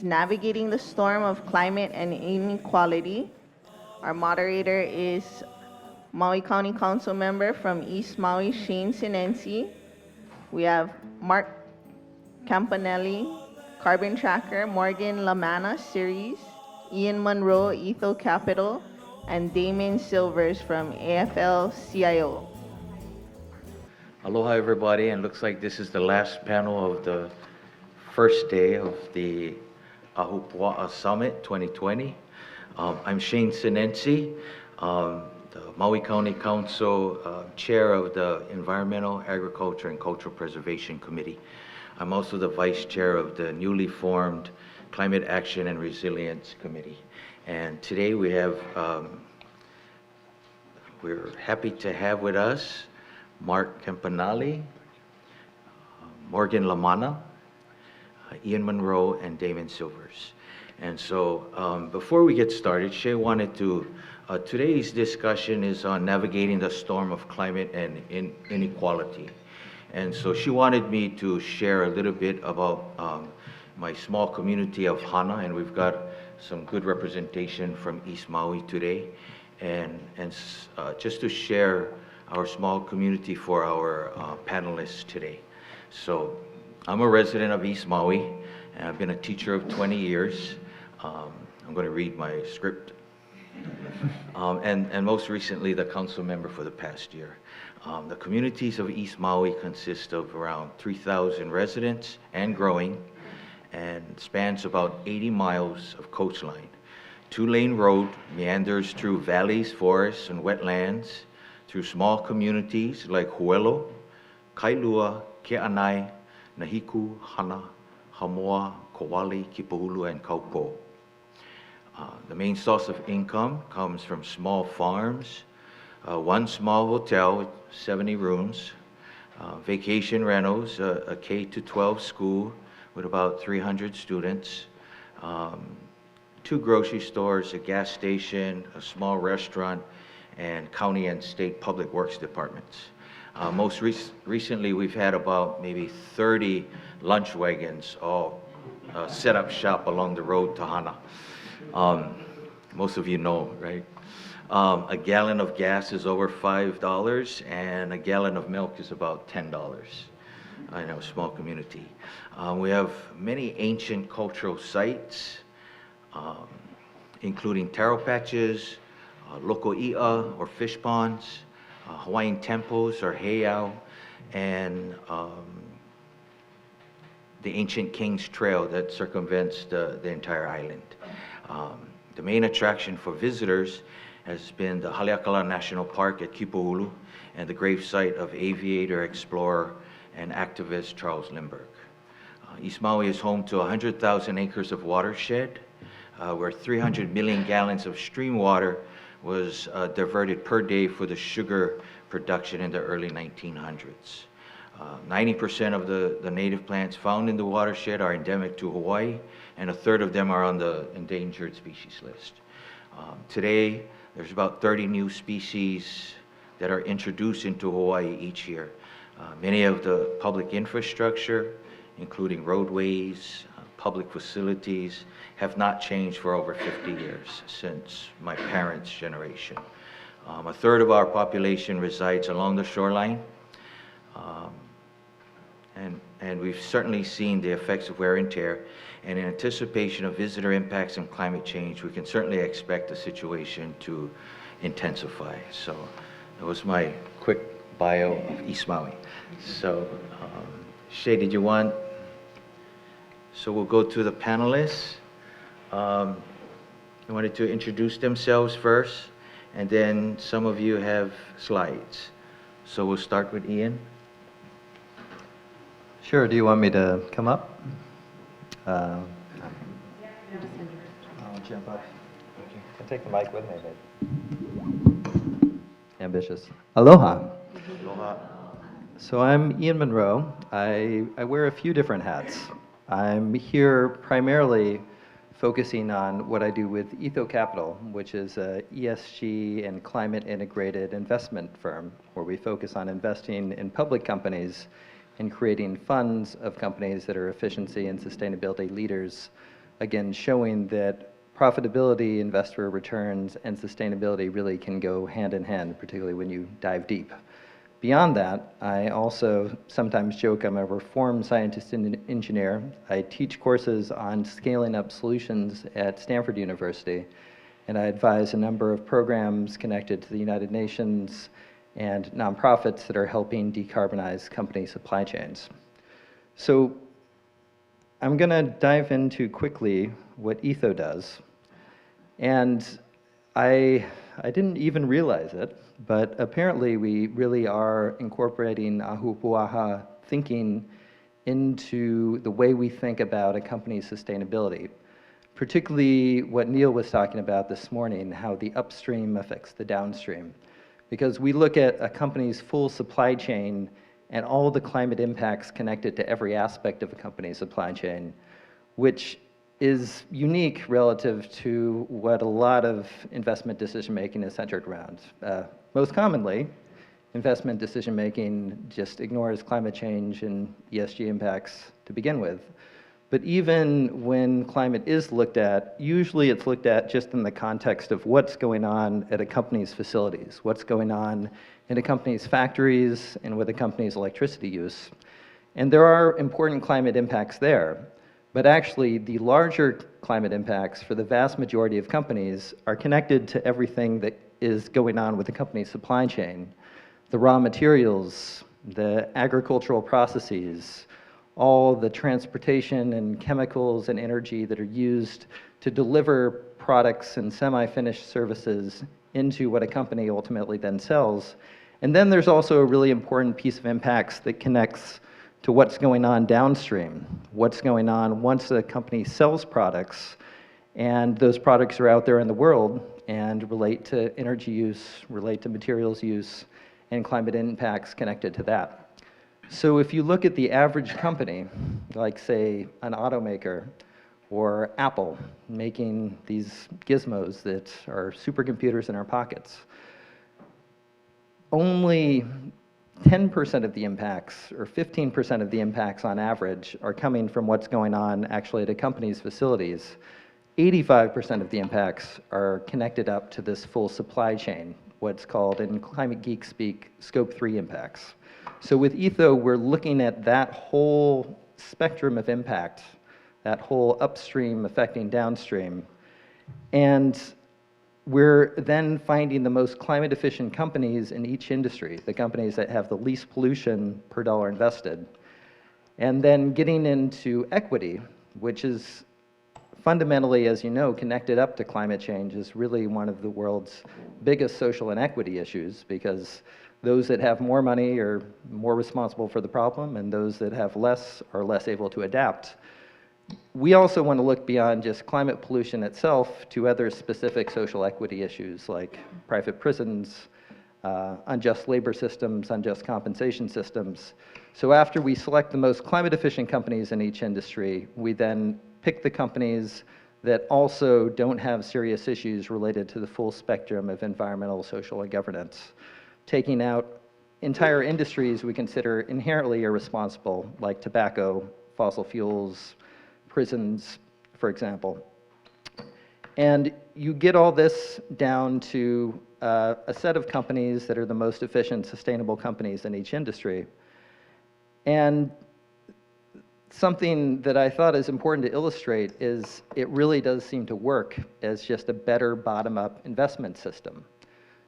Navigating the Storm of Climate and Inequality. Our moderator is Maui County Council member from East Maui, Sinenci. We have Mark Campanale, Carbon Tracker, Morgan LaManna, Ceres, Ian Monroe, Etho Capital, and Damon Silvers from AFL-CIO. Aloha everybody, and looks like this is the last panel of the first day of the Ahupua Summit 2020. I'm Shane Sinenci, the Maui County Council Chair of the Environmental, Agriculture, and Cultural Preservation Committee. I'm also the Vice Chair of the newly formed Climate Action and Resilience Committee. And today we have, we're happy to have with us Mark Campanale, Morgan LaManna, Ian Monroe, and Damon Silvers. And so before we get started, Shay wanted to, today's discussion is on navigating the storm of climate and inequality. And so she wanted me to share a little bit about my small community of Hana, and we've got some good representation from East Maui today. And just to share our small community for our panelists today. So I'm a resident of East Maui, and I've been a teacher of 20 years. I'm going to read my script. And most recently, the council member for the past year. The communities of East Maui consist of around 3,000 residents and growing, and spans about 80 miles of coastline. Two-lane road meanders through valleys, forests, and wetlands, through small communities like Huelo, Kailua, Ke'anai, Nahiku, Hana, Hamoa, Kowali, Kipahulu, and Kaupo. The main source of income comes from small farms, one small hotel with 70 rooms, vacation rentals, a K-12 school with about 300 students, 2 grocery stores, a gas station, a small restaurant, and county and state public works departments. Most recently, we've had about maybe 30 lunch wagons all set up shop along the road to Hana. Most of you know, right? A gallon of gas is over $5, and a gallon of milk is about $10. I know, small community. We have many ancient cultural sites, including taro patches, loko'i'a or fish ponds, Hawaiian temples or heiau, and the ancient King's Trail that circumvents the entire island. The main attraction for visitors has been the Haleakala National Park at Kipahulu and the gravesite of aviator, explorer, and activist Charles Lindbergh. East Maui is home to 100,000 acres of watershed, where 300 million gallons of stream water was diverted per day for the sugar production in the early 1900s. 90% of the native plants found in the watershed are endemic to Hawaii, and a third of them are on the endangered species list. Today, there's about 30 new species that are introduced into Hawaii each year. Many of the public infrastructure, including roadways, public facilities, have not changed for over 50 years, since my parents' generation. A third of our population resides along the shoreline, and we've certainly seen the effects of wear and tear, and in anticipation of visitor impacts and climate change, we can certainly expect the situation to intensify. So that was my quick bio of East Maui. So Shay, did you want? So we'll go to the panelists. They wanted to introduce themselves first, and then some of you have slides. So we'll start with Ian. Sure, do you want me to come up? I'll jump up. Okay. I can take the mic with me, but ambitious. Aloha. Aloha. So I'm Ian Monroe. I wear a few different hats. I'm here primarily focusing on what I do with Etho Capital, which is a ESG and climate integrated investment firm where we focus on investing in public companies and creating funds of companies that are efficiency and sustainability leaders again, showing that profitability, investor returns, and sustainability really can go hand in hand, particularly when you dive deep. Beyond that, I also sometimes joke I'm a reformed scientist and engineer. I teach courses on scaling up solutions at Stanford University, and I advise a number of programs connected to the United Nations and nonprofits that are helping decarbonize company supply chains. So I'm going to dive into quickly what Etho does. And I didn't even realize it, but apparently we really are incorporating Ahupua thinking into the way we think about a company's sustainability, particularly what Neil was talking about this morning, how the upstream affects the downstream. Because we look at a company's full supply chain and all the climate impacts connected to every aspect of a company's supply chain, which is unique relative to what a lot of investment decision-making is centered around. Most commonly, investment decision-making just ignores climate change and ESG impacts to begin with. But even when climate is looked at, usually it's looked at just in the context of what's going on at a company's facilities, what's going on in a company's factories and with a company's electricity use. And there are important climate impacts there. But actually, the larger climate impacts for the vast majority of companies are connected to everything that is going on with the company's supply chain. The raw materials, the agricultural processes, all the transportation and chemicals and energy that are used to deliver products and semi-finished services into what a company ultimately then sells. And then there's also a really important piece of impacts that connects to what's going on downstream, what's going on once a company sells products, and those products are out there in the world and relate to energy use, relate to materials use, and climate impacts connected to that. So if you look at the average company, like say an automaker or Apple making these gizmos that are supercomputers in our pockets, only 10% of the impacts, or 15% of the impacts on average, are coming from what's going on actually at a company's facilities. 85% of the impacts are connected up to this full supply chain, what's called in climate geek speak, Scope 3 impacts. So with Etho, we're looking at that whole spectrum of impact, that whole upstream affecting downstream, and we're then finding the most climate efficient companies in each industry, the companies that have the least pollution per dollar invested. And then getting into equity, which is fundamentally, as you know, connected up to climate change, is really one of the world's biggest social inequity issues, because those that have more money are more responsible for the problem, and those that have less are less able to adapt. We also want to look beyond just climate pollution itself to other specific social equity issues like private prisons, unjust labor systems, unjust compensation systems. So after we select the most climate efficient companies in each industry, we then pick the companies that also don't have serious issues related to the full spectrum of environmental, social, and governance, taking out entire industries we consider inherently irresponsible, like tobacco, fossil fuels, prisons, for example. And you get all this down to a set of companies that are the most efficient, sustainable companies in each industry. And something that I thought is important to illustrate is it really does seem to work as just a better bottom-up investment system.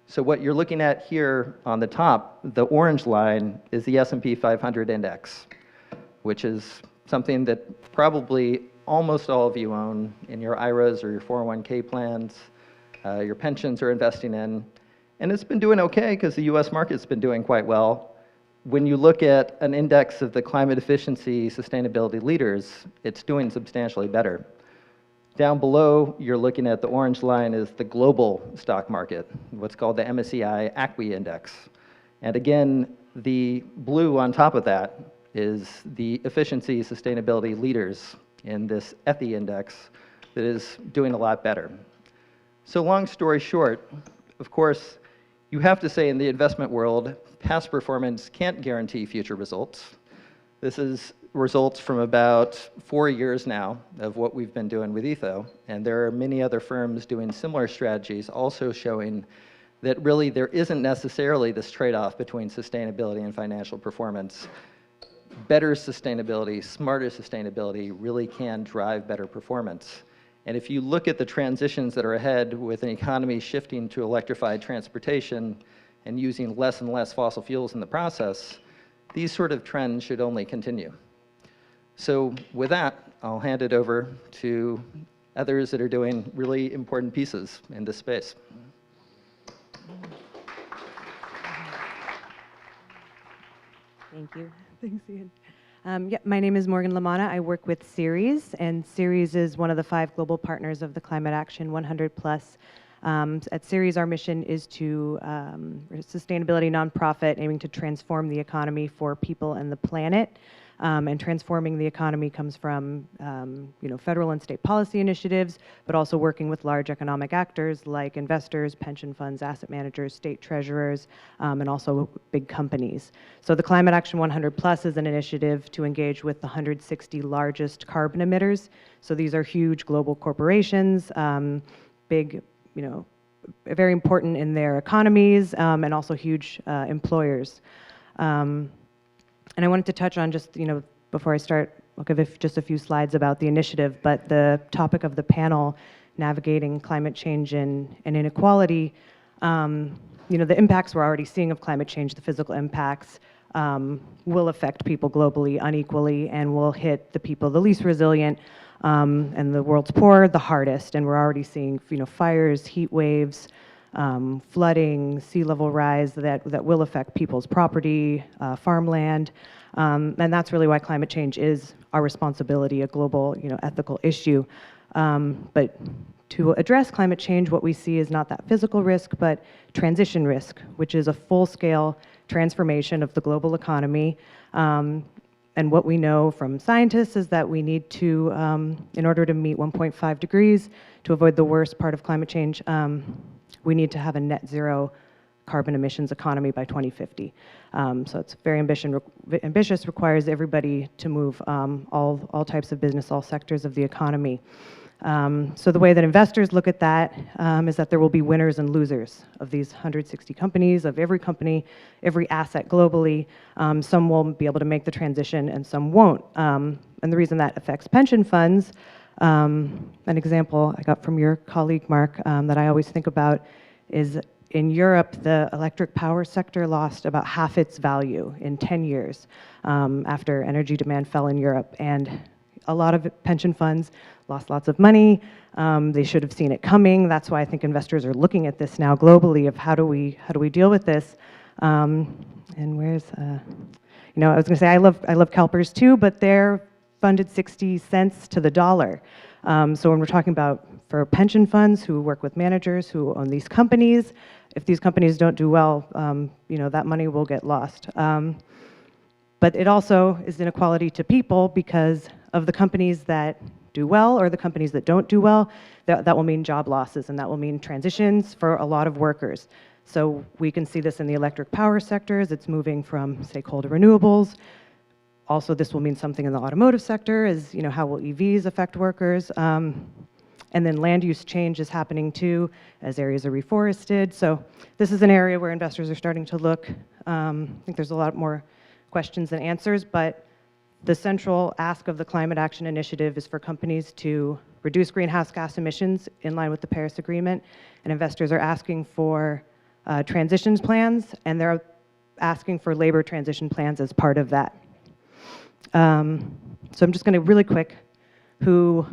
So what you're looking at here on the top, the orange line, is the S&P 500 index, which is something that probably almost all of you own in your IRAs or your 401k plans, your pensions are investing in. And it's been doing okay because the US market's been doing quite well. When you look at an index of the climate efficiency sustainability leaders, it's doing substantially better. Down below, you're looking at the orange line is the global stock market, what's called the MSCI ACWI index. And again, the blue on top of that is the efficiency sustainability leaders in this ETHI index that is doing a lot better. So long story short, of course, you have to say in the investment world, past performance can't guarantee future results. This is results from about 4 years now of what we've been doing with Etho, and there are many other firms doing similar strategies also showing that really there isn't necessarily this trade-off between sustainability and financial performance. Better sustainability, smarter sustainability really can drive better performance. And if you look at the transitions that are ahead with an economy shifting to electrified transportation and using less and less fossil fuels in the process, these sort of trends should only continue. So with that, I'll hand it over to others that are doing really important pieces in this space. Thank you. Thanks, Ian. My name is Morgan LaManna. I work with Ceres, and Ceres is one of the 5 global partners of the Climate Action 100 Plus. At Ceres, our mission is to we're a sustainability nonprofit aiming to transform the economy for people and the planet. And transforming the economy comes from federal and state policy initiatives, but also working with large economic actors like investors, pension funds, asset managers, state treasurers, and also big companies. So the Climate Action 100 Plus is an initiative to engage with the 160 largest carbon emitters. So these are huge global corporations, big, very important in their economies, and also huge employers. And I wanted to touch on just, before I start, I'll give just a few slides about the initiative, but the topic of the panel, navigating climate change and inequality, the impacts we're already seeing of climate change, the physical impacts, will affect people globally unequally and will hit the people the least resilient and the world's poor the hardest. And we're already seeing, fires, heat waves, flooding, sea level rise that will affect people's property, farmland, and that's really why climate change is our responsibility, a global, ethical issue. But to address climate change, what we see is not that physical risk, but transition risk, which is a full-scale transformation of the global economy. And what we know from scientists is that we need to, in order to meet 1.5 degrees, to avoid the worst part of climate change, we need to have a net zero carbon emissions economy by 2050. So it's very ambitious, requires everybody to move, all types of business, all sectors of the economy. So the way that investors look at that is that there will be winners and losers of these 160 companies, of every company, every asset globally. Some will be able to make the transition and some won't. And the reason that affects pension funds, an example I got from your colleague, Mark, that I always think about is in Europe, the electric power sector lost about half its value in 10 years after energy demand fell in Europe. And a lot of pension funds lost lots of money. They should have seen it coming. That's why I think investors are looking at this now globally of how do we deal with this. And where's, I was going to say I love CalPERS too, but they're funded 60 cents to the dollar. So when we're talking about for pension funds who work with managers who own these companies, if these companies don't do well, that money will get lost. But it also is inequality to people because of the companies that do well or the companies that don't do well, that will mean job losses and that will mean transitions for a lot of workers. So we can see this in the electric power sectors. It's moving from, say, coal to renewables. Also, this will mean something in the automotive sector is, how will EVs affect workers? And then land use change is happening too as areas are reforested. So this is an area where investors are starting to look. I think there's a lot more questions than answers, but the central ask of the Climate Action Initiative is for companies to reduce greenhouse gas emissions in line with the Paris Agreement. And investors are asking for transitions plans, and they're asking for labor transition plans as part of that. So I'm just going to really quick, who,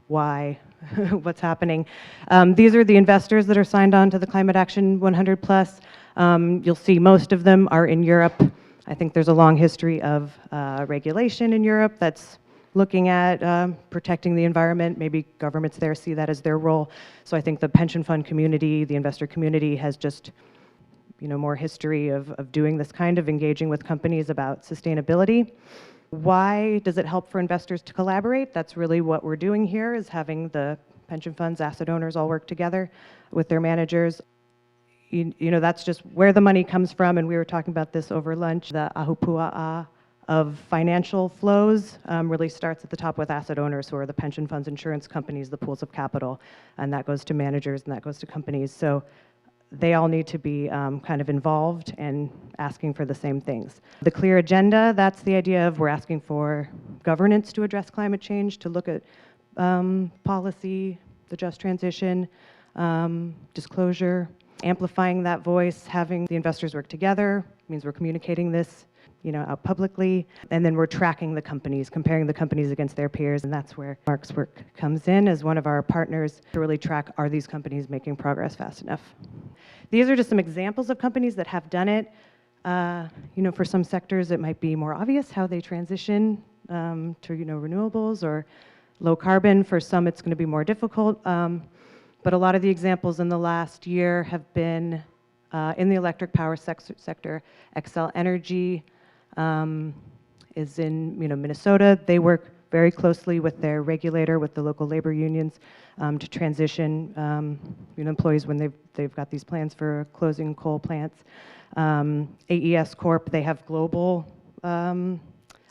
why, what's happening. These are the investors that are signed on to the Climate Action 100 Plus. You'll see most of them are in Europe. I think there's a long history of regulation in Europe that's looking at protecting the environment. Maybe governments there see that as their role. So I think the pension fund community, the investor community has just more history of doing this kind of engaging with companies about sustainability. Why does it help for investors to collaborate? That's really what we're doing here, is having the pension funds, asset owners all work together with their managers. That's just where the money comes from, and we were talking about this over lunch, the Ahupua of financial flows really starts at the top with asset owners, who are the pension funds, insurance companies, the pools of capital, and that goes to managers and that goes to companies. So they all need to be kind of involved and asking for the same things. The clear agenda, that's the idea of we're asking for governance to address climate change, to look at policy, the just transition, disclosure, amplifying that voice, having the investors work together, means we're communicating this out publicly, and then we're tracking the companies, comparing the companies against their peers, and that's where Mark's work comes in as one of our partners to really track, are these companies making progress fast enough? These are just some examples of companies that have done it. For some sectors, it might be more obvious how they transition to renewables or low carbon. For some, it's going to be more difficult. But a lot of the examples in the last year have been in the electric power sector. Xcel Energy is in Minnesota. They work very closely with their regulator, with the local labor unions, to transition employees when they've got these plans for closing coal plants. AES Corp, they have global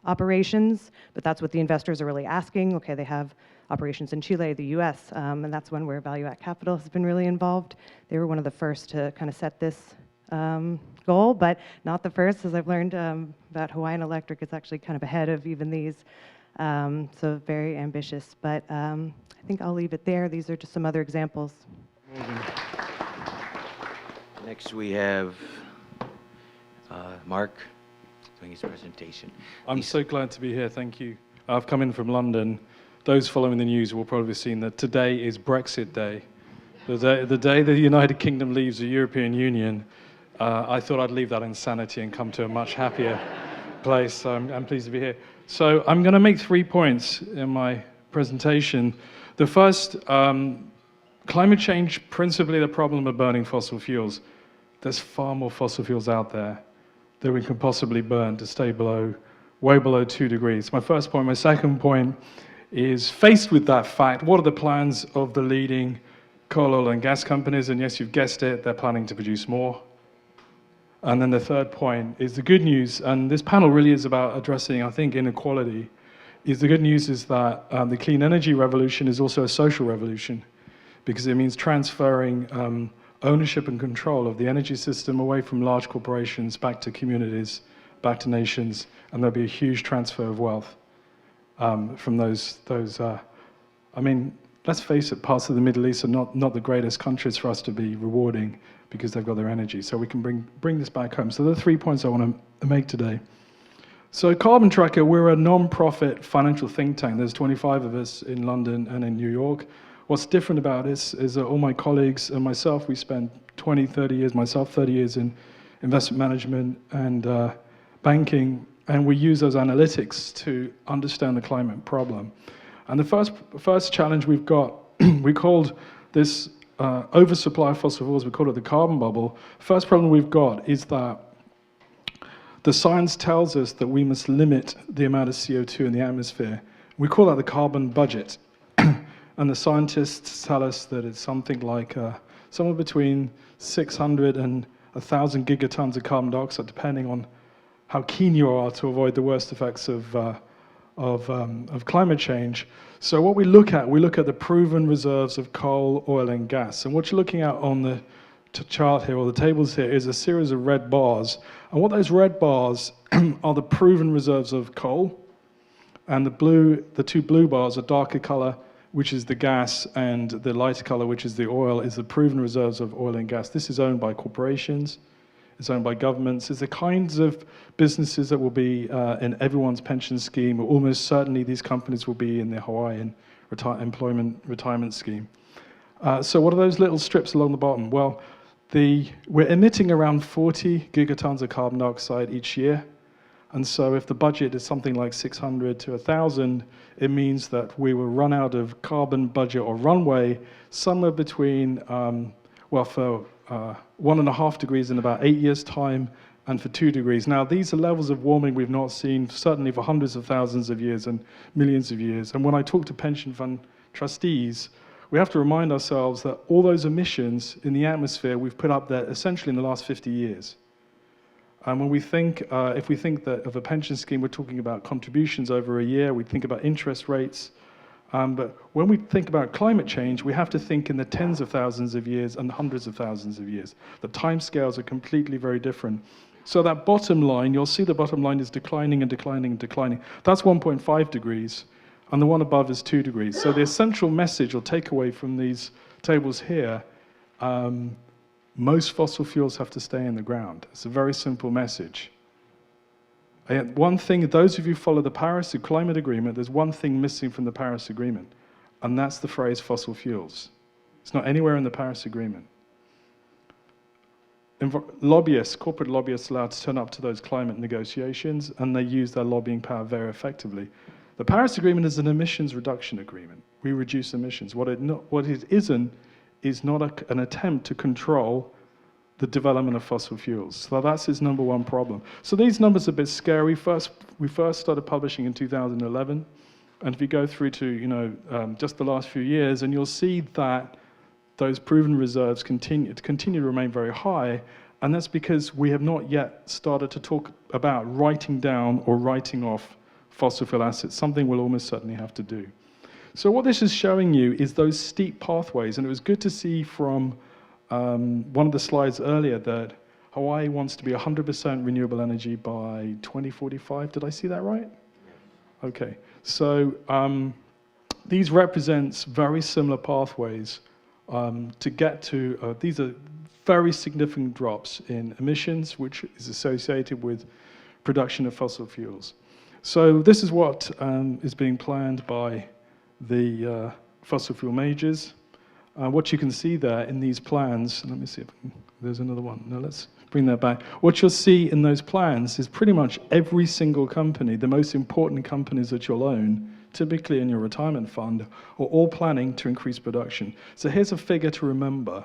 operations, but that's what the investors are really asking. Okay, they have operations in Chile, the US, and that's one where Value at Capital has been really involved. They were one of the first to kind of set this goal, but not the first, as I've learned about Hawaiian Electric. It's actually kind of ahead of even these, so very ambitious. But I think I'll leave it there. These are just some other examples. Next we have Mark doing his presentation. I'm so glad to be here, thank you. I've come in from London. Those following the news will probably have seen that today is Brexit Day. The day the United Kingdom leaves the European Union. I thought I'd leave that insanity and come to a much happier place, so I'm pleased to be here. So I'm going to make 3 points in my presentation. The first, climate change, principally the problem of burning fossil fuels. There's far more fossil fuels out there that we can possibly burn to stay way below 2 degrees. My first point. My second point is, faced with that fact, what are the plans of the leading coal, oil, and gas companies? And yes, you've guessed it, they're planning to produce more. And then the third point is the good news, and this panel really is about addressing, I think, inequality, is the good news is that the clean energy revolution is also a social revolution, because it means transferring ownership and control of the energy system away from large corporations back to communities, back to nations, and there'll be a huge transfer of wealth from those. Let's face it, parts of the Middle East are not the greatest countries for us to be rewarding because they've got their energy. So we can bring this back home. So there are 3 points I want to make today. So Carbon Tracker, we're a non-profit financial think tank. There's 25 of us in London and in New York. What's different about this is that all my colleagues and myself, we spent 20, 30 years, myself 30 years in investment management and banking, and we use those analytics to understand the climate problem. And the first challenge we've got, we called this oversupply of fossil fuels, we call it the carbon bubble. First problem we've got is that the science tells us that we must limit the amount of CO2 in the atmosphere. We call that the carbon budget. And the scientists tell us that it's something like somewhere between 600 and 1,000 gigatons of carbon dioxide, depending on how keen you are to avoid the worst effects of climate change. So what we look at the proven reserves of coal, oil, and gas. And what you're looking at on the chart here, or the tables here, is a series of red bars. And what those red bars are the proven reserves of coal, and the two blue bars are darker color, which is the gas, and the lighter color, which is the oil, is the proven reserves of oil and gas. This is owned by corporations, it's owned by governments. It's the kinds of businesses that will be in everyone's pension scheme, or almost certainly these companies will be in the Hawaiian retirement scheme. So what are those little strips along the bottom? Well, we're emitting around 40 gigatons of carbon dioxide each year. And so if the budget is something like 600 to 1,000, it means that we will run out of carbon budget or runway somewhere between, for 1.5 degrees in about 8 years' time, and for 2 degrees. Now, these are levels of warming we've not seen, certainly for hundreds of thousands of years and millions of years. And when I talk to pension fund trustees, we have to remind ourselves that all those emissions in the atmosphere we've put up there essentially in the last 50 years. And when we think, if we think that of a pension scheme, we're talking about contributions over a year, we think about interest rates. But when we think about climate change, we have to think in the tens of thousands of years and hundreds of thousands of years. The timescales are completely very different. So that bottom line, you'll see the bottom line is declining and declining and declining. That's 1.5 degrees, and the one above is 2 degrees. So the essential message or takeaway from these tables here, most fossil fuels have to stay in the ground. It's a very simple message. And one thing, those of you who follow the Paris Climate Agreement, there's one thing missing from the Paris Agreement, and that's the phrase fossil fuels. It's not anywhere in the Paris Agreement. Lobbyists, corporate lobbyists, allowed to turn up to those climate negotiations, and they use their lobbying power very effectively. The Paris Agreement is an emissions reduction agreement. We reduce emissions. What it isn't is not an attempt to control the development of fossil fuels. So that's its number one problem. So these numbers are a bit scary. We first started publishing in 2011, and if you go through to just the last few years, and you'll see that those proven reserves continue to remain very high, and that's because we have not yet started to talk about writing down or writing off fossil fuel assets, something we'll almost certainly have to do. So what this is showing you is those steep pathways, and it was good to see from one of the slides earlier that Hawaii wants to be 100% renewable energy by 2045. Did I see that right? Okay, so these represents very similar pathways to get to, these are very significant drops in emissions, which is associated with production of fossil fuels. So this is what is being planned by the fossil fuel majors. What you can see there in these plans, let me see if there's another one. No, let's bring that back. What you'll see in those plans is pretty much every single company, the most important companies that you'll own, typically in your retirement fund, are all planning to increase production. So here's a figure to remember.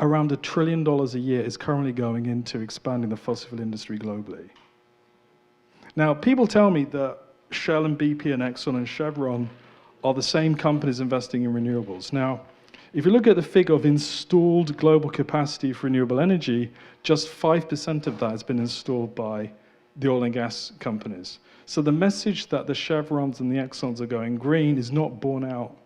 Around $1 trillion a year is currently going into expanding the fossil fuel industry globally. Now, people tell me that Shell and BP and Exxon and Chevron are the same companies investing in renewables. Now, if you look at the figure of installed global capacity for renewable energy, just 5% of that has been installed by the oil and gas companies. So the message that the Chevrons and the Exxons are going green is not borne out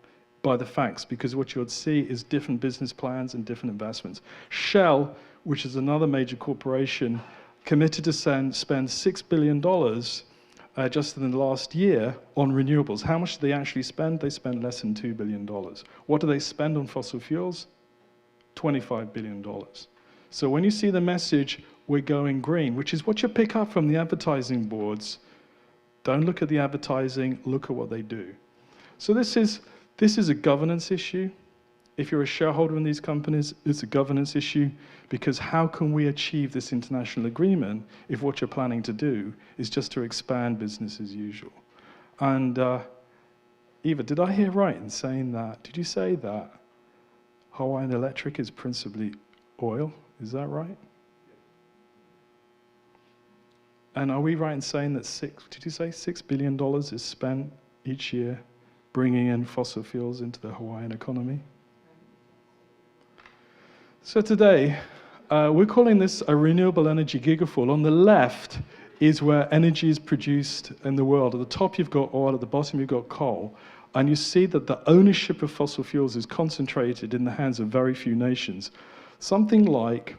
by the facts, because what you would see is different business plans and different investments. Shell, which is another major corporation, committed to spend $6 billion just in the last year on renewables. How much do they actually spend? They spend less than $2 billion. What do they spend on fossil fuels? $25 billion. So when you see the message, we're going green, which is what you pick up from the advertising boards, don't look at the advertising, look at what they do. So this is a governance issue. If you're a shareholder in these companies, it's a governance issue, because how can we achieve this international agreement if what you're planning to do is just to expand business as usual? And Eva, did I hear right in saying that? Did you say that Hawaiian Electric is principally oil? Is that right? And are we right in saying that $6 billion is spent each year bringing in fossil fuels into the Hawaiian economy? So today, we're calling this a renewable energy gigafall. On the left is where energy is produced in the world. At the top, you've got oil. At the bottom, you've got coal. And you see that the ownership of fossil fuels is concentrated in the hands of very few nations. Something like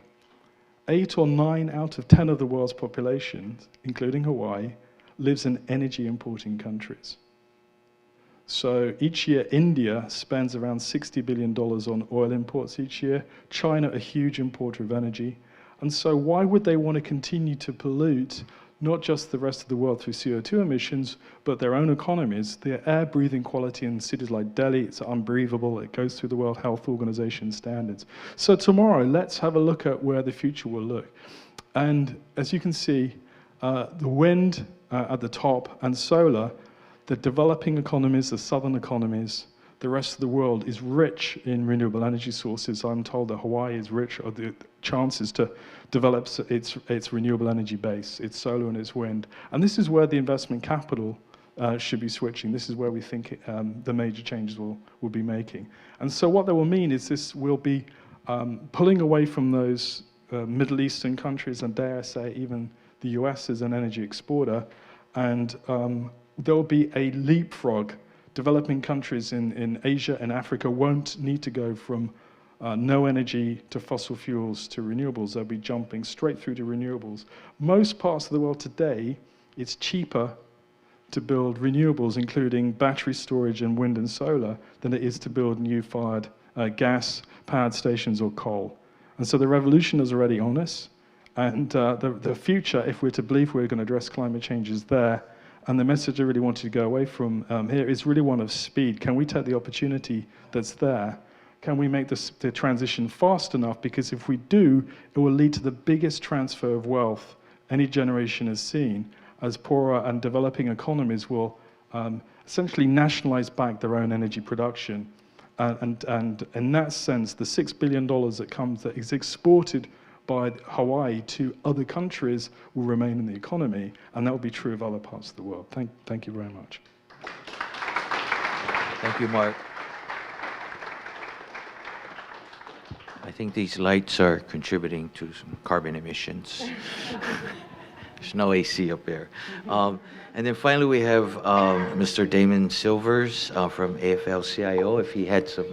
8 or 9 out of 10 of the world's population, including Hawaii, lives in energy importing countries. So each year, India spends around $60 billion on oil imports each year. China, a huge importer of energy. And so why would they want to continue to pollute not just the rest of the world through CO2 emissions, but their own economies? The air breathing quality in cities like Delhi, it's unbreathable. It goes through the World Health Organization standards. So tomorrow, let's have a look at where the future will look. And as you can see, the wind at the top and solar, the developing economies, the southern economies, the rest of the world is rich in renewable energy sources. I'm told that Hawaii is rich, or the chances to develop its renewable energy base, its solar and its wind. And this is where the investment capital should be switching. This is where we think the major changes will be making. And so what that will mean is this will be pulling away from those Middle Eastern countries, and dare I say even the US is an energy exporter, and there'll be a leapfrog. Developing countries in Asia and Africa won't need to go from no energy to fossil fuels to renewables. They'll be jumping straight through to renewables. Most parts of the world today, it's cheaper to build renewables, including battery storage and wind and solar, than it is to build new-fired gas-powered stations or coal. And so the revolution is already on us, and the future, if we're to believe we're going to address climate change, is there. And the message I really wanted to go away from here is really one of speed. Can we take the opportunity that's there? Can we make the transition fast enough? Because if we do, it will lead to the biggest transfer of wealth any generation has seen, as poorer and developing economies will essentially nationalize back their own energy production. And in that sense, the $6 billion that is exported by Hawaii to other countries will remain in the economy, and that will be true of other parts of the world. Thank you very much. Thank you, Mark. I think these lights are contributing to some carbon emissions. There's no AC up there. And then finally, we have Mr. Damon Silvers from AFL-CIO, if he had some,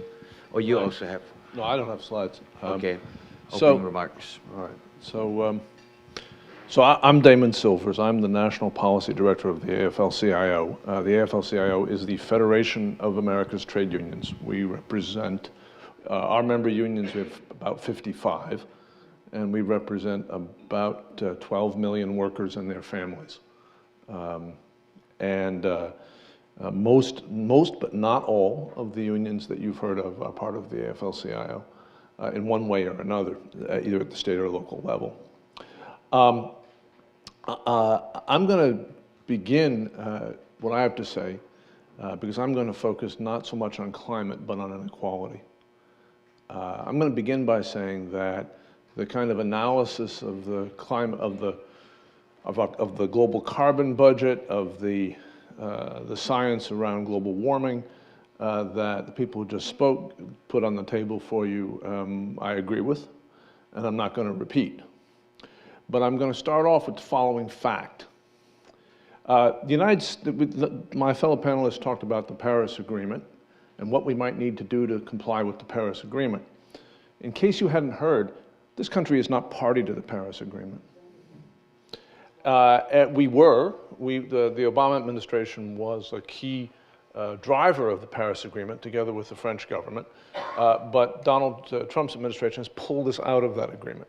or you also have. No, I don't have slides. Okay, opening remarks. All right. So I'm Damon Silvers. I'm the National Policy Director of the AFL-CIO. The AFL-CIO is the Federation of America's Trade Unions. We represent, our member unions, we have about 55, and we represent about 12 million workers and their families. Most but not all of the unions that you've heard of are part of the AFL-CIO in one way or another, either at the state or local level. I'm going to begin what I have to say because I'm going to focus not so much on climate but on inequality. I'm going to begin by saying that the kind of analysis of the climate, of the global carbon budget, of the science around global warming that the people who just spoke put on the table for you, I agree with, and I'm not going to repeat. But I'm going to start off with the following fact. My fellow panelists talked about the Paris Agreement and what we might need to do to comply with the Paris Agreement. In case you hadn't heard, this country is not party to the Paris Agreement. The Obama administration was a key driver of the Paris Agreement together with the French government, but Donald Trump's administration has pulled us out of that agreement.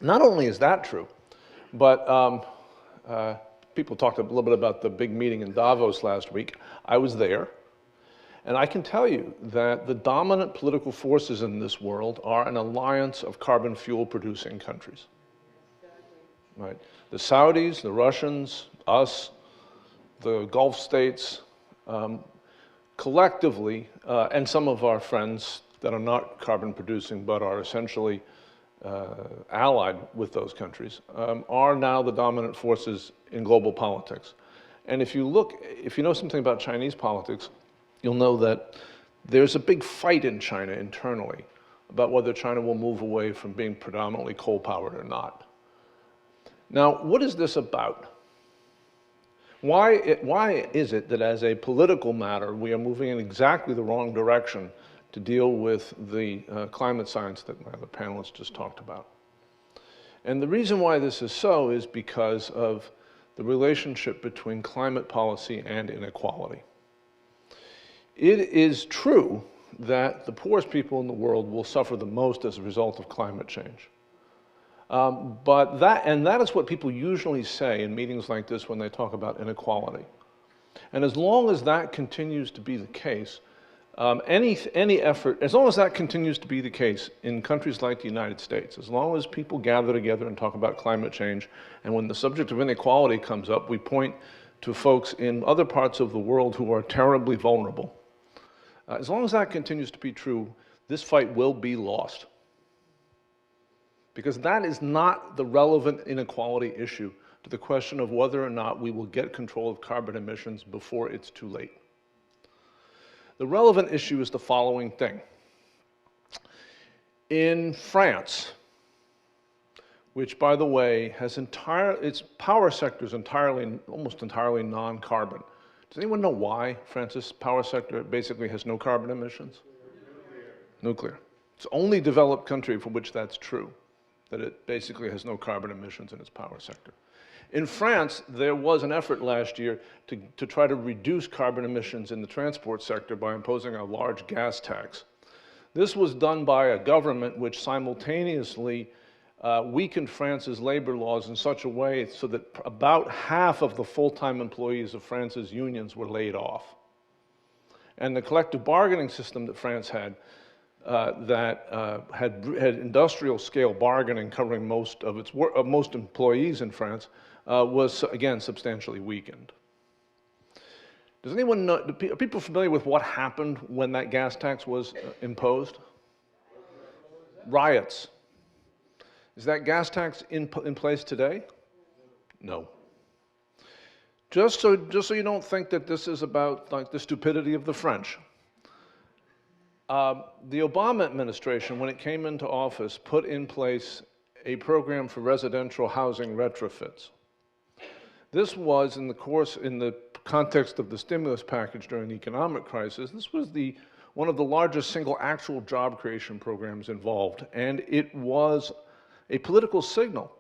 Not only is that true, but people talked a little bit about the big meeting in Davos last week. I was there, and I can tell you that the dominant political forces in this world are an alliance of carbon fuel producing countries. Right? The Saudis, the Russians, us, the Gulf states, collectively, and some of our friends that are not carbon producing but are essentially allied with those countries, are now the dominant forces in global politics. And if you know something about Chinese politics, you'll know that there's a big fight in China internally about whether China will move away from being predominantly coal-powered or not. Now, what is this about? Why is it that as a political matter, we are moving in exactly the wrong direction to deal with the climate science that my other panelists just talked about? And the reason why this is so is because of the relationship between climate policy and inequality. It is true that the poorest people in the world will suffer the most as a result of climate change. But that is what people usually say in meetings like this when they talk about inequality. And as long as that continues to be the case, any effort, as long as that continues to be the case in countries like the United States, as long as people gather together and talk about climate change, and when the subject of inequality comes up, we point to folks in other parts of the world who are terribly vulnerable. As long as that continues to be true, this fight will be lost. Because that is not the relevant inequality issue to the question of whether or not we will get control of carbon emissions before it's too late. The relevant issue is the following thing. In France, which, by the way, has its power sector is almost entirely non-carbon. Does anyone know why, Francis, power sector basically has no carbon emissions? Nuclear. It's the only developed country for which that's true, that it basically has no carbon emissions in its power sector. In France, there was an effort last year to try to reduce carbon emissions in the transport sector by imposing a large gas tax. This was done by a government which simultaneously weakened France's labor laws in such a way so that about half of the full-time employees of France's unions were laid off. And the collective bargaining system that France had, had industrial scale bargaining covering most of most employees in France, was again substantially weakened. Does anyone know, are people familiar with what happened when that gas tax was imposed? Riots. Is that gas tax in place today? No. Just so you don't think that this is about like the stupidity of the French. The Obama administration, when it came into office, put in place a program for residential housing retrofits. This was in the context of the stimulus package during the economic crisis. This was one of the largest single actual job creation programs involved, and it was a political signal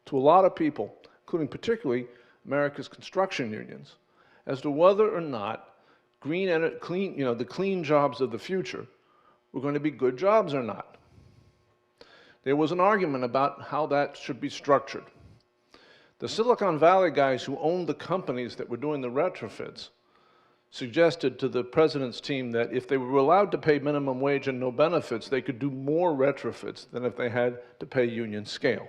to a lot of people, including particularly America's construction unions, as to whether or not the clean jobs of the future were going to be good jobs or not. There was an argument about how that should be structured. The Silicon Valley guys who owned the companies that were doing the retrofits suggested to the president's team that if they were allowed to pay minimum wage and no benefits, they could do more retrofits than if they had to pay union scale.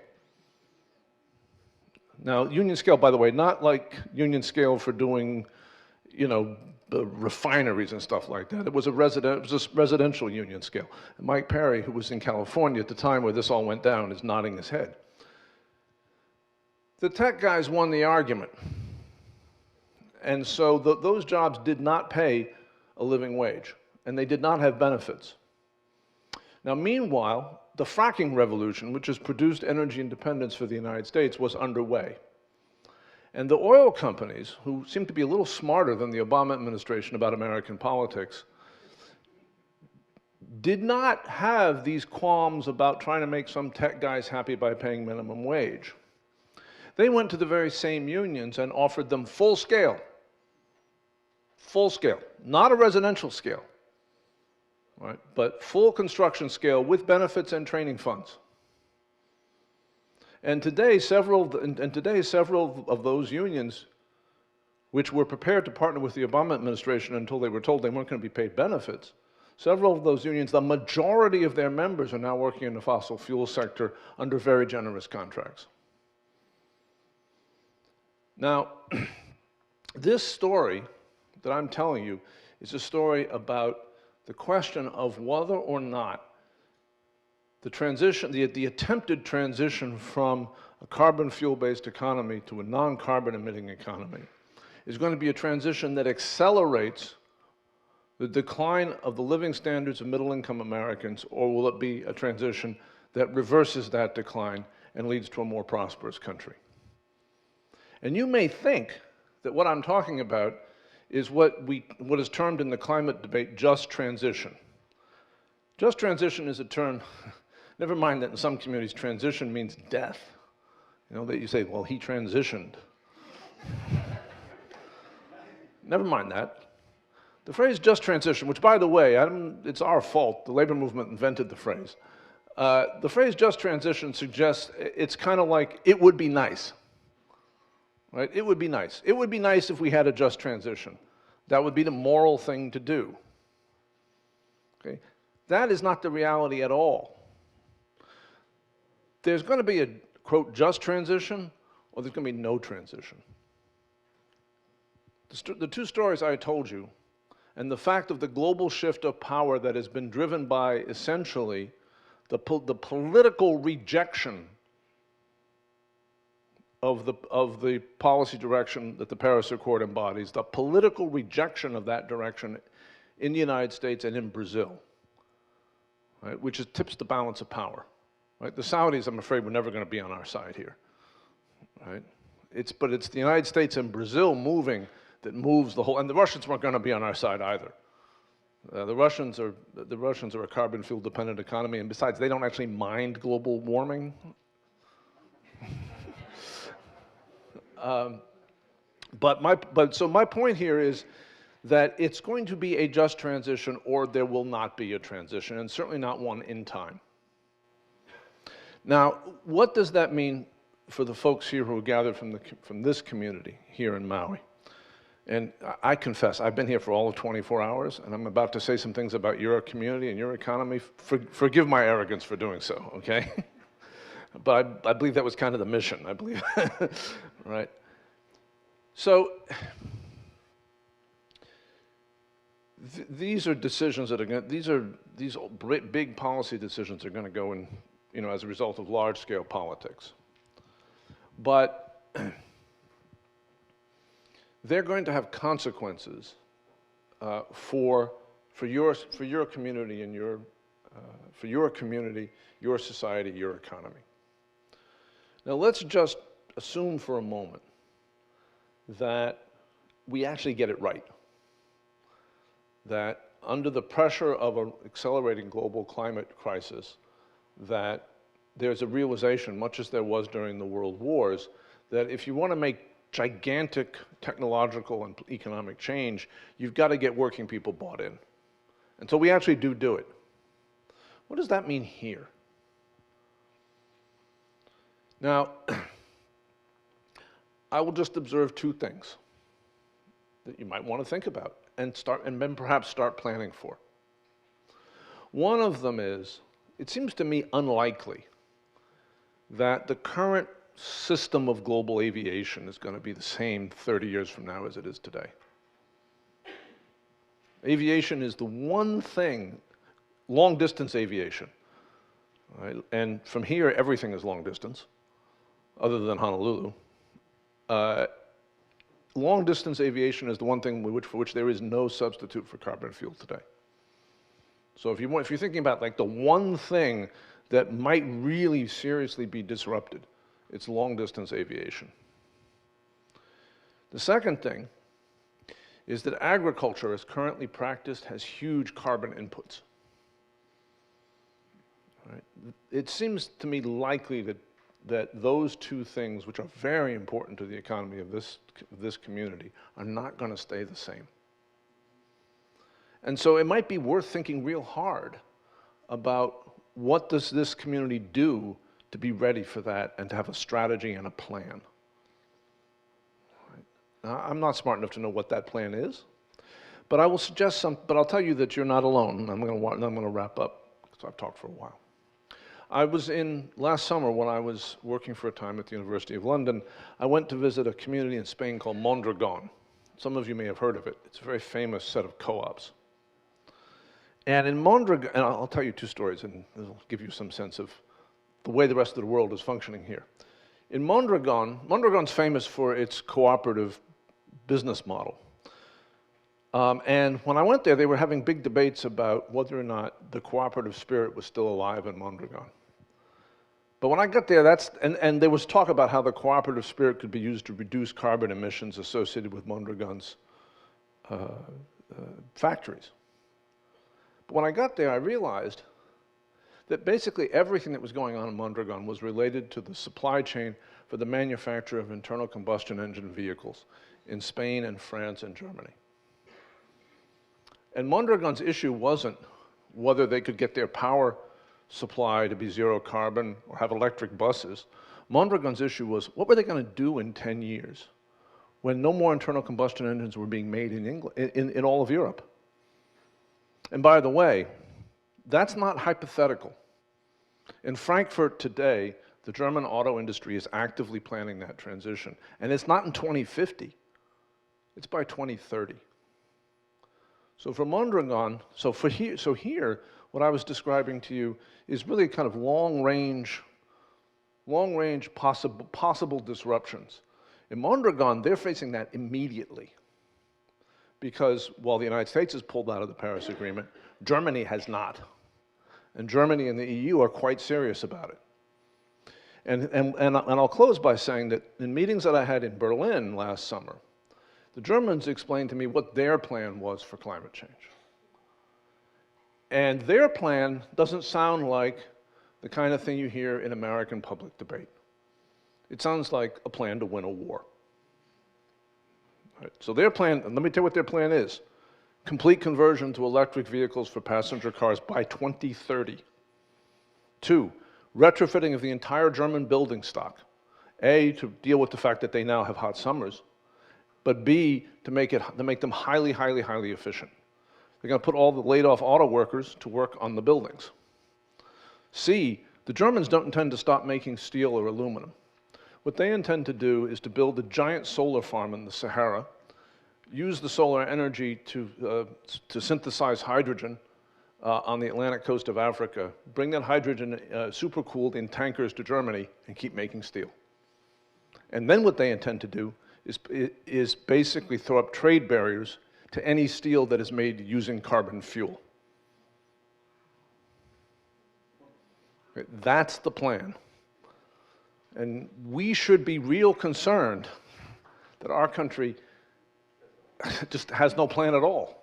Now, union scale, by the way, not like union scale for doing, the refineries and stuff like that. It was a residential union scale. And Mike Perry, who was in California at the time where this all went down, is nodding his head. The tech guys won the argument. And so those jobs did not pay a living wage, and they did not have benefits. Now, meanwhile, the fracking revolution, which has produced energy independence for the United States, was underway. And the oil companies, who seem to be a little smarter than the Obama administration about American politics, did not have these qualms about trying to make some tech guys happy by paying minimum wage. They went to the very same unions and offered them full scale, not a residential scale, right, but full construction scale with benefits and training funds. And today, several of those unions, which were prepared to partner with the Obama administration until they were told they weren't going to be paid benefits, several of those unions, the majority of their members are now working in the fossil fuel sector under very generous contracts. Now, this story that I'm telling you is a story about the question of whether or not the attempted transition from a carbon fuel-based economy to a non-carbon emitting economy is going to be a transition that accelerates the decline of the living standards of middle-income Americans, or will it be a transition that reverses that decline and leads to a more prosperous country? And you may think that what I'm talking about is what is termed in the climate debate just transition. Just transition is a term, never mind that in some communities transition means death. That you say, well, he transitioned. Never mind that. The phrase just transition, which by the way, it's our fault, the labor movement invented the phrase. The phrase just transition suggests it's kind of like, it would be nice. Right? It would be nice. It would be nice if we had a just transition. That would be the moral thing to do. Okay? That is not the reality at all. There's going to be a, quote, just transition, or there's going to be no transition. The two stories I told you, and the fact of the global shift of power that has been driven by, essentially, the political rejection of the policy direction that the Paris Accord embodies, the political rejection of that direction in the United States and in Brazil, right, which tips the balance of power. right? The Saudis, I'm afraid, were never going to be on our side here, right? But it's the United States and Brazil moving that moves the whole, and the Russians weren't going to be on our side either. The Russians are a carbon fuel dependent economy, and besides, they don't actually mind global warming. So my point here is that it's going to be a just transition, or there will not be a transition, and certainly not one in time. Now, what does that mean for the folks here who are gathered from this community here in Maui? And I confess, I've been here for all of 24 hours, and I'm about to say some things about your community and your economy. Forgive my arrogance for doing so, okay? But I believe that was kind of the mission, I believe, right? So, these are decisions that are going to, these big policy decisions are going to go in, as a result of large-scale politics. But they're going to have consequences for your community and your society, your economy. Now let's just assume for a moment that we actually get it right. That under the pressure of an accelerating global climate crisis, that there's a realization, much as there was during the world wars, that if you want to make gigantic technological and economic change, you've got to get working people bought in. And so we actually do it. What does that mean here? Now, I will just observe two things that you might want to think about and then perhaps start planning for. One of them is, it seems to me unlikely that the current system of global aviation is going to be the same 30 years from now as it is today. Aviation is the one thing, long-distance aviation, right? And from here, everything is long-distance, other than Honolulu. Long-distance aviation is the one thing for which there is no substitute for carbon fuel today. So if you're thinking about like the one thing that might really seriously be disrupted, it's long-distance aviation. The second thing is that agriculture, as currently practiced, has huge carbon inputs. Right? It seems to me likely that those two things, which are very important to the economy of this community, are not going to stay the same. And so it might be worth thinking real hard about what does this community do to be ready for that and to have a strategy and a plan. Right. Now, I'm not smart enough to know what that plan is, but I will suggest but I'll tell you that you're not alone. I'm going to wrap up because I've talked for a while. I was last summer when I was working for a time at the University of London, I went to visit a community in Spain called Mondragon. Some of you may have heard of it. It's a very famous set of co-ops. And in Mondragon, and I'll tell you two stories and it'll give you some sense of the way the rest of the world is functioning here. In Mondragon's famous for its cooperative business model. And when I went there, they were having big debates about whether or not the cooperative spirit was still alive in Mondragon. But when I got there, and there was talk about how the cooperative spirit could be used to reduce carbon emissions associated with Mondragon's factories. But when I got there, I realized that basically everything that was going on in Mondragon was related to the supply chain for the manufacture of internal combustion engine vehicles in Spain and France and Germany. And Mondragon's issue wasn't whether they could get their power supply to be zero carbon or have electric buses. Mondragon's issue was, what were they going to do in 10 years when no more internal combustion engines were being made in England, in all of Europe? And by the way, that's not hypothetical. In Frankfurt today, the German auto industry is actively planning that transition. And it's not in 2050, it's by 2030. So for Mondragon, here, what I was describing to you is really kind of long-range possible disruptions. In Mondragon, they're facing that immediately. Because while the United States has pulled out of the Paris Agreement, Germany has not. And Germany and the EU are quite serious about it. And I'll close by saying that in meetings that I had in Berlin last summer, the Germans explained to me what their plan was for climate change. And their plan doesn't sound like the kind of thing you hear in American public debate. It sounds like a plan to win a war. Right. So their plan, and let me tell you what their plan is. Complete conversion to electric vehicles for passenger cars by 2030. 2, retrofitting of the entire German building stock. A, to deal with the fact that they now have hot summers, but B, to make them highly, highly, highly efficient. They're going to put all the laid-off auto workers to work on the buildings. C, the Germans don't intend to stop making steel or aluminum. What they intend to do is to build a giant solar farm in the Sahara, use the solar energy to synthesize hydrogen on the Atlantic coast of Africa, bring that hydrogen supercooled in tankers to Germany, and keep making steel. And then what they intend to do is basically throw up trade barriers to any steel that is made using carbon fuel. That's the plan. And we should be real concerned that our country just has no plan at all.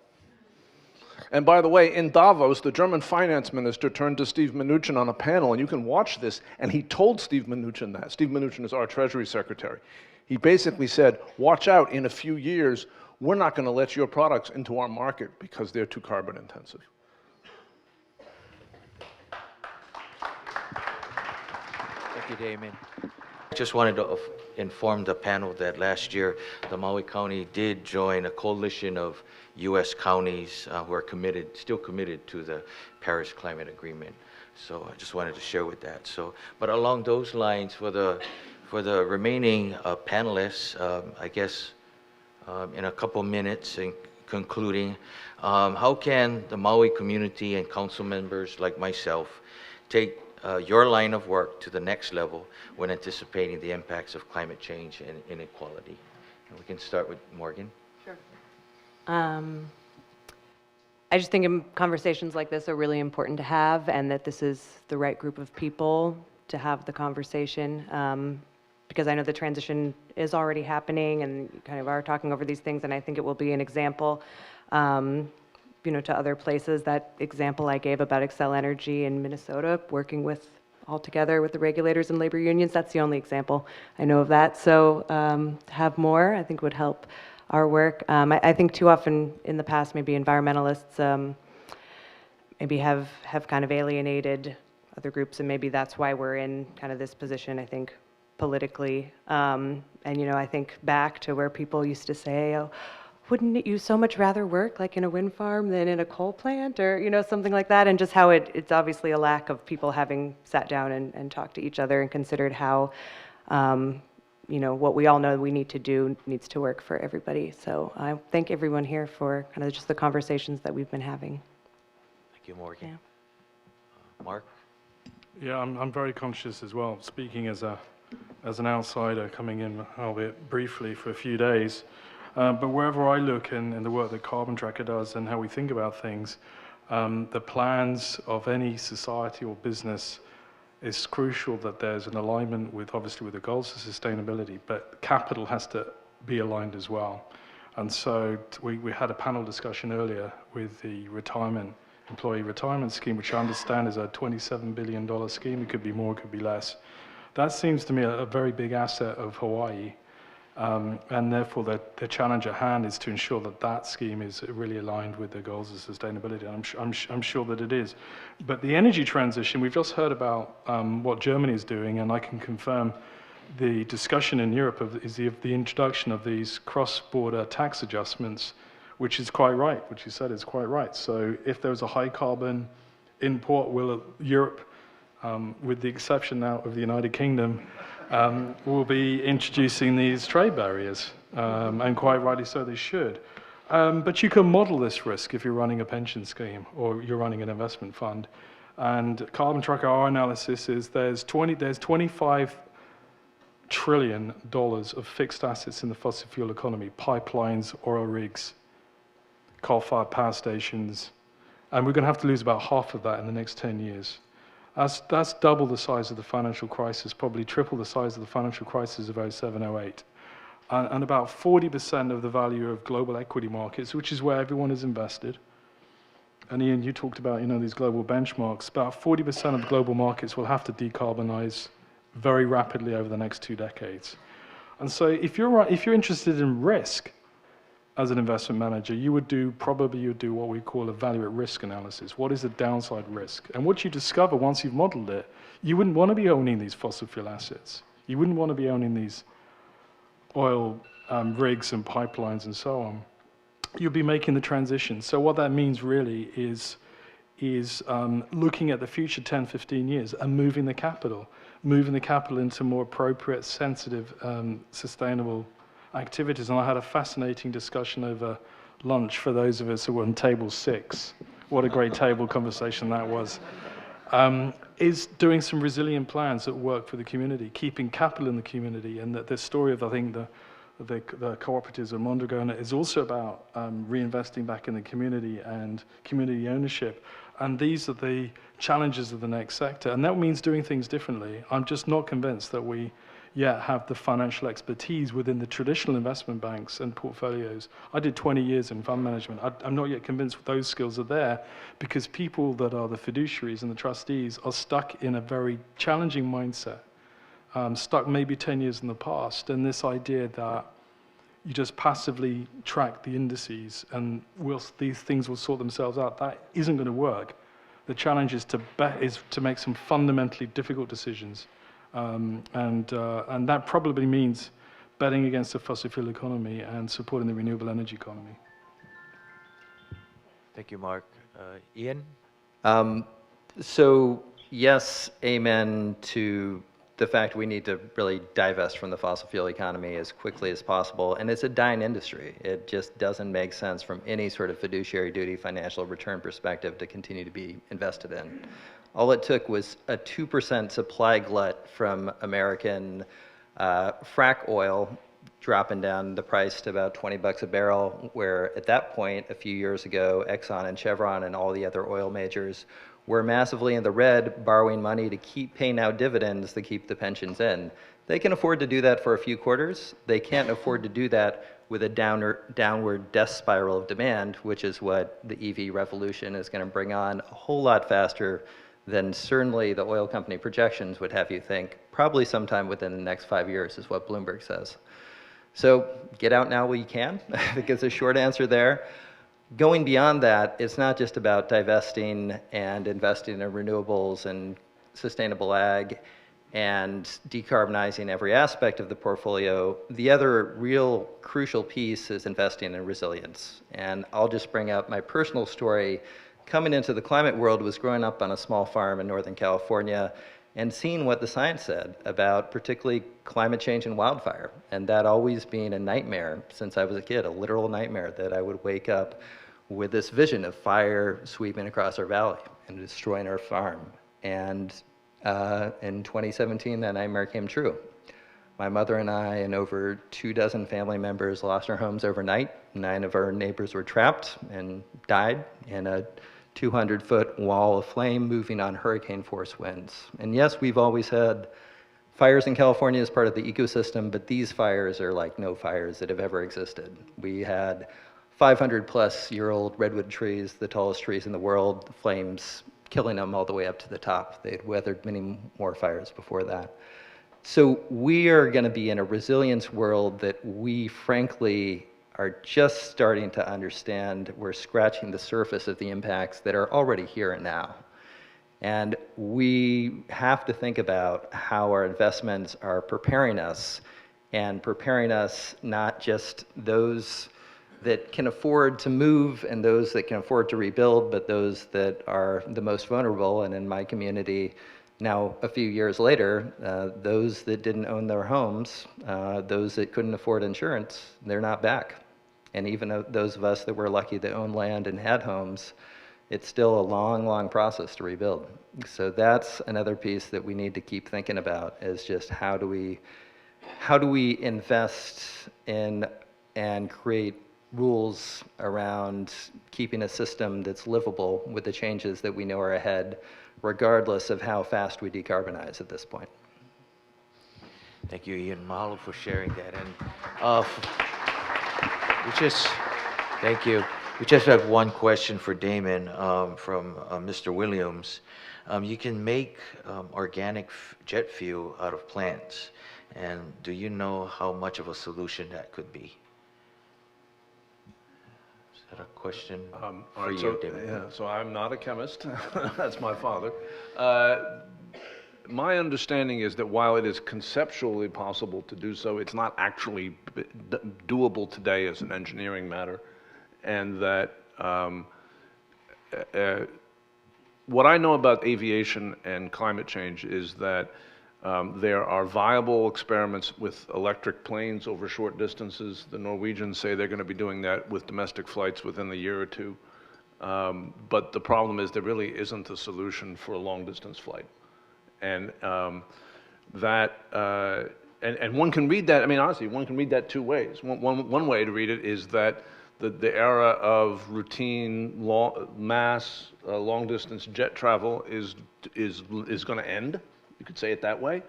And by the way, in Davos, the German finance minister turned to Steve Mnuchin on a panel, and you can watch this, and he told Steve Mnuchin that. Steve Mnuchin is our Treasury Secretary. He basically said, watch out, in a few years, we're not going to let your products into our market because they're too carbon intensive. Thank you, Damon. I just wanted to inform the panel that last year, the Maui County did join a coalition of U.S. counties who are still committed to the Paris Climate Agreement. So I just wanted to share with that. So, but along those lines, for the remaining panelists, I guess in a couple minutes in concluding, how can the Maui community and council members like myself take your line of work to the next level when anticipating the impacts of climate change and inequality? And we can start with Morgan. Sure. I just think conversations like this are really important to have, and that this is the right group of people to have the conversation, because I know the transition is already happening and you kind of are talking over these things, and I think it will be an example to other places. That example I gave about Xcel Energy in Minnesota, working all together with the regulators and labor unions, that's the only example I know of that. So to have more, I think would help our work. I think too often in the past, maybe environmentalists maybe have kind of alienated other groups, and maybe that's why we're in kind of this position, I think, politically. And I think back to where people used to say, oh, wouldn't you so much rather work like in a wind farm than in a coal plant, or something like that, and just how it's obviously a lack of people having sat down and talked to each other and considered how what we all know we need to do needs to work for everybody. So I thank everyone here for kind of just the conversations that we've been having. Thank you, Morgan. Yeah. Mark? Yeah, I'm very conscious as well, speaking as an outsider coming in, albeit briefly for a few days. But wherever I look in the work that Carbon Tracker does and how we think about things, the plans of any society or business, it's crucial that there's an alignment obviously with the goals of sustainability, but capital has to be aligned as well. And so we had a panel discussion earlier with the employee retirement scheme, which I understand is a $27 billion scheme. It could be more, it could be less. That seems to me a very big asset of Hawaii. And therefore, the challenge at hand is to ensure that scheme is really aligned with the goals of sustainability. And I'm sure that it is. But the energy transition, we've just heard about what Germany is doing, and I can confirm the discussion in Europe is the introduction of these cross-border tax adjustments, which is quite right, which you said is quite right. So if there's a high carbon import, will Europe, with the exception now of the United Kingdom, will be introducing these trade barriers, and quite rightly so they should. But you can model this risk if you're running a pension scheme or you're running an investment fund. And Carbon Tracker, our analysis is there's $25 trillion of fixed assets in the fossil fuel economy: pipelines, oil rigs, coal-fired power stations, and we're going to have to lose about half of that in the next 10 years. That's double the size of the financial crisis, probably triple the size of the financial crisis of 07, 08. And about 40% of the value of global equity markets, which is where everyone is invested. And Ian, you talked about, these global benchmarks. About 40% of global markets will have to decarbonize very rapidly over the next 2 decades. And so if you're interested in risk as an investment manager, you would do what we call a value at risk analysis. What is the downside risk? And what you discover once you've modeled it, you wouldn't want to be owning these fossil fuel assets. You wouldn't want to be owning these oil rigs and pipelines and so on. You'll be making the transition. So what that means really is looking at the future 10, 15 years and moving the capital into more appropriate, sensitive, sustainable activities. And I had a fascinating discussion over lunch for those of us who were on table 6. What a great table conversation that was. Is doing some resilient plans that work for the community, keeping capital in the community, and that the story of, I think, the cooperatives of Monroe is also about reinvesting back in the community and community ownership. And these are the challenges of the next sector. And that means doing things differently. I'm just not convinced that we yet have the financial expertise within the traditional investment banks and portfolios. I did 20 years in fund management. I'm not yet convinced those skills are there, because people that are the fiduciaries and the trustees are stuck in a very challenging mindset, stuck maybe 10 years in the past, and this idea that you just passively track the indices and these things will sort themselves out. That isn't going to work. The challenge is to make some fundamentally difficult decisions. And that probably means betting against the fossil fuel economy and supporting the renewable energy economy. Thank you, Mark. Ian? So yes, amen to the fact we need to really divest from the fossil fuel economy as quickly as possible. And it's a dying industry. It just doesn't make sense from any sort of fiduciary duty financial return perspective to continue to be invested in. All it took was a 2% supply glut from American frack oil dropping down the price to about 20 bucks a barrel, where at that point, a few years ago, Exxon and Chevron and all the other oil majors were massively in the red, borrowing money to keep paying out dividends to keep the pensions in. They can afford to do that for a few quarters. They can't afford to do that with a downward death spiral of demand, which is what the EV revolution is going to bring on a whole lot faster than certainly the oil company projections would have you think. Probably sometime within the next 5 years is what Bloomberg says. So get out now while you can, because the short answer there. Going beyond that, it's not just about divesting and investing in renewables and sustainable ag and decarbonizing every aspect of the portfolio. The other real crucial piece is investing in resilience. And I'll just bring up my personal story. Coming into the climate world was growing up on a small farm in Northern California and seeing what the science said about particularly climate change and wildfire. And that always being a nightmare since I was a kid, a literal nightmare, that I would wake up with this vision of fire sweeping across our valley and destroying our farm. And in 2017, that nightmare came true. My mother and I and over 24 family members lost our homes overnight. 9 of our neighbors were trapped and died in a 200-foot wall of flame moving on hurricane-force winds. And yes, we've always had fires in California as part of the ecosystem, but these fires are like no fires that have ever existed. We had 500-plus-year-old redwood trees, the tallest trees in the world, the flames killing them all the way up to the top. They had weathered many more fires before that. So we are going to be in a resilience world that we, frankly, are just starting to understand. We're scratching the surface of the impacts that are already here and now. And we have to think about how our investments are preparing us, and preparing us not just those that can afford to move and those that can afford to rebuild, but those that are the most vulnerable. And in my community, now a few years later, those that didn't own their homes, those that couldn't afford insurance, they're not back. And even those of us that were lucky to own land and had homes, it's still a long, long process to rebuild. So that's another piece that we need to keep thinking about, is just how do we invest in and create rules around keeping a system that's livable with the changes that we know are ahead, regardless of how fast we decarbonize at this point. Thank you, Ian. Mahalo for sharing that. And thank you. We just have one question for Damon from Mr. Williams. You can make organic jet fuel out of plants. And do you know how much of a solution that could be? Is that a question All for right, you, Damon? Yeah, so I'm not a chemist. That's my father. My understanding is that while it is conceptually possible to do so, it's not actually doable today as an engineering matter. And that what I know about aviation and climate change is that there are viable experiments with electric planes over short distances. The Norwegians say they're going to be doing that with domestic flights within a year or two. But the problem is there really isn't a solution for a long-distance flight. And and one can read that, I mean, honestly, one can read that two ways. One way to read it is that the era of routine mass long-distance jet travel is going to end. You could say it that way,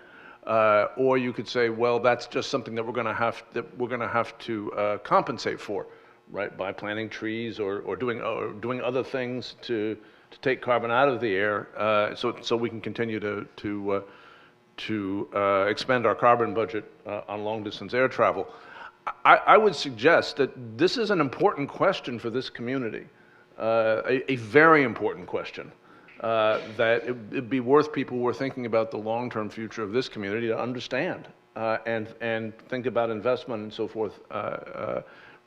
or you could say, well, that's just something that we're going to have to compensate for, right? By planting trees or doing other things to take carbon out of the air, so we can continue to expend our carbon budget on long-distance air travel. I would suggest that this is an important question for this community, a very important question, that it'd be worth people who are thinking about the long-term future of this community to understand and think about investment and so forth,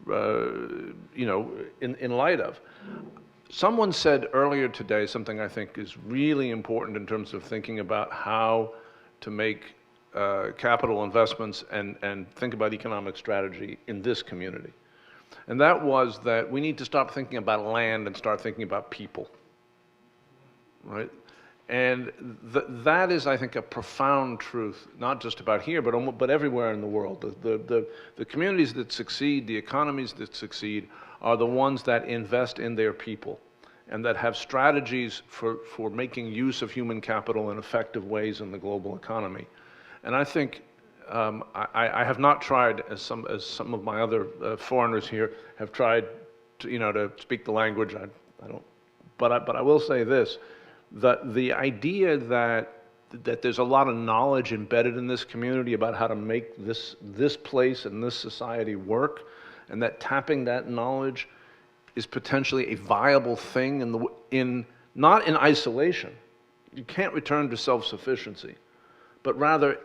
in light of. Someone said earlier today something I think is really important in terms of thinking about how to make capital investments and think about economic strategy in this community. And that was that we need to stop thinking about land and start thinking about people, right? And that is, I think, a profound truth, not just about here, but everywhere in the world. The communities that succeed, the economies that succeed, are the ones that invest in their people and that have strategies for making use of human capital in effective ways in the global economy. And I think I have not tried, as some of my other foreigners here have tried, to speak the language. I don't, but I will say this: the idea that there's a lot of knowledge embedded in this community about how to make this place and this society work, and that tapping that knowledge is potentially a viable thing not in isolation. You can't return to self-sufficiency, but rather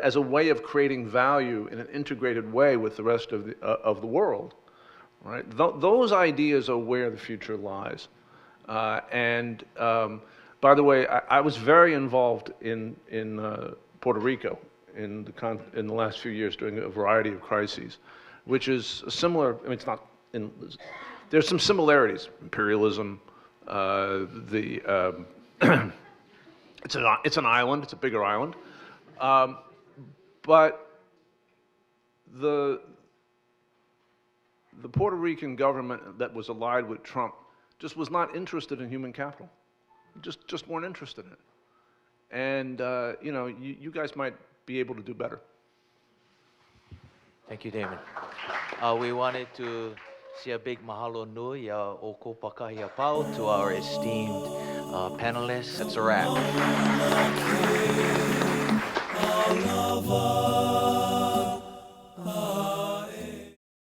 as a way of creating value in an integrated way with the rest of the world, right? Those ideas are where the future lies. By the way, I was very involved in Puerto Rico in the last few years during a variety of crises, which is similar. I mean, it's not. There's some similarities. Imperialism. It's an island. It's a bigger island. But the Puerto Rican government that was allied with Trump just was not interested in human capital. Just weren't interested in it. And you guys might be able to do better. Thank you, Damon. We wanted to say a big mahalo nui o ko pakahi pau to our esteemed panelists. That's a wrap.